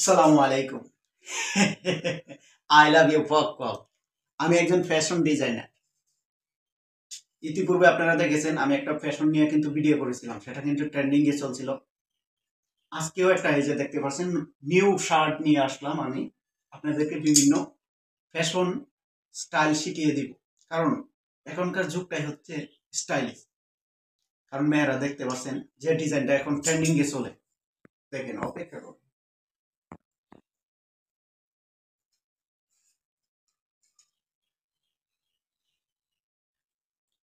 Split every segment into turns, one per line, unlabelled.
সালামু আলাইকুম। I love you পক পক। আমি একজন ফ্যাশন ডিজাইনার। ইতিপূর্বে আপনারা দেখেছেন আমি একটা ফ্যাশন নিয়ে কিন্তু ভিডিও করেছিলাম, সেটা কিন্তু ট্রেন্ডিং এ চলছিল। আজকেও একটা এই যে দেখতে পাচ্ছেন নিউ শার্ট নিয়ে আসলাম আমি আপনাদেরকে বিভিন্ন ফ্যাশন স্টাইল শিখিয়ে দিব। কারণ এখনকার যুগটাই হচ্ছে স্টাইলিশ। কারণ মেয়েরা দেখতে পাচ্ছেন যে ডিজাইনটা এখন ট্রেন্ডিং এ চলে, দেখেন অপেক্ষা করুন।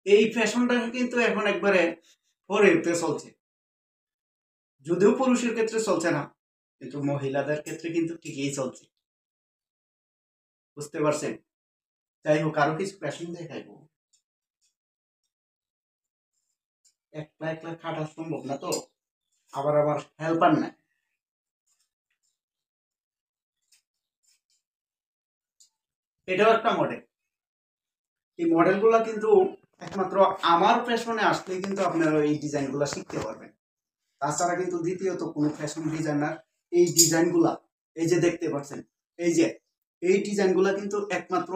এই ফ্যাশনটা কিন্তু এখন একবারে ফরেতে চলছে, যদিও পুরুষের ক্ষেত্রে চলছে না, কিন্তু মহিলাদের ক্ষেত্রে কিন্তু ঠিকই চলছে। বুঝতে পারছেন? যাই হোক, আরো কিছু ফ্যাশন দেখাইবো। একলা একলা খাটা সম্ভব না তো, আবার আবার হেল্পার নাই। এটাও একটা মডেল। এই মডেলগুলা কিন্তু একমাত্র আমার ফ্যাশনে আসলেই কিন্তু আপনারা এই ডিজাইনগুলা শিখতে পারবেন। তাছাড়া কিন্তু দ্বিতীয়ত কোনো ফ্যাশন ডিজাইনার এই ডিজাইনগুলা, এই যে দেখতে পাচ্ছেন, এই যে এই ডিজাইনগুলা কিন্তু একমাত্র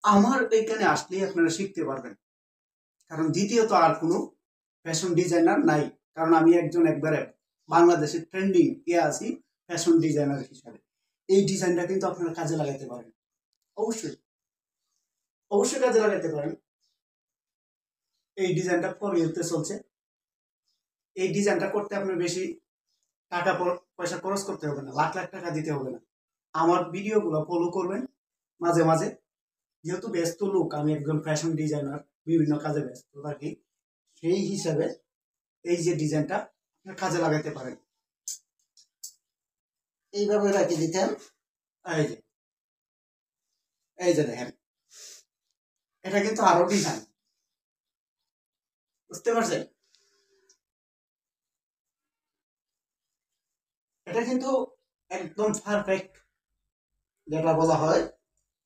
আমার এখানে আসলেই আপনারা শিখতে পারবেন। কারণ দ্বিতীয়ত আর কোনো ফ্যাশন ডিজাইনার নাই। কারণ আমি একজন একবারে বাংলাদেশের ট্রেন্ডিং আছি ফ্যাশন ডিজাইনার হিসাবে। এই ডিজাইনটা কিন্তু আপনারা কাজে লাগাতে পারেন। অবশ্যই অবশ্যই কাজে লাগাতে পারেন। এই ডিজাইনটা ফরিওতে চলছে। এই ডিজাইনটা করতে আপনার বেশি টাকা পয়সা খরচ করতে হবে না, লাখ লাখ টাকা দিতে হবে না। আমার ভিডিওগুলো ফলো করবেন মাঝে মাঝে। যেহেতু ব্যস্ত লোক, আমি একজন ফ্যাশন ডিজাইনার, বিভিন্ন কাজে ব্যস্ত থাকি, সেই হিসাবে এই যে ডিজাইনটা কাজে লাগাতে পারেন। এইভাবে রাখি দিতেন। এই যে এই যে দেখেন, এটা কিন্তু আরো ডিজাইন। বুঝতে পারছেন? এটা কিন্তু একদম পারফেক্ট, যেটা বলা হয়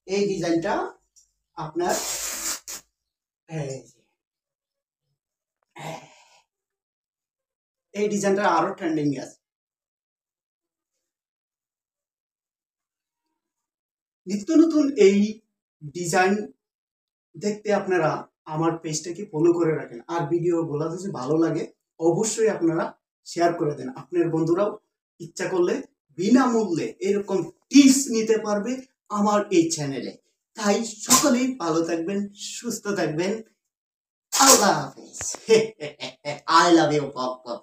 এই ডিজাইনটা আপনার এই ডিজাইনটা আরো ট্রেন্ডিং আছে। নিত্য নতুন এই ডিজাইন দেখতে আপনারা আমার পেজটাকে ফলো করে রাখেন। আর ভিডিওগুলো যদি ভালো লাগে অবশ্যই আপনারা শেয়ার করে দেন। আপনার বন্ধুরাও ইচ্ছা করলে বিনামূল্যে এরকম টিপস নিতে পারবে আমার এই চ্যানেলে। তাই সকলেই ভালো থাকবেন, সুস্থ থাকবেন। আল্লাহ হাফেজ। আই লাভ ইউ পপ পপ।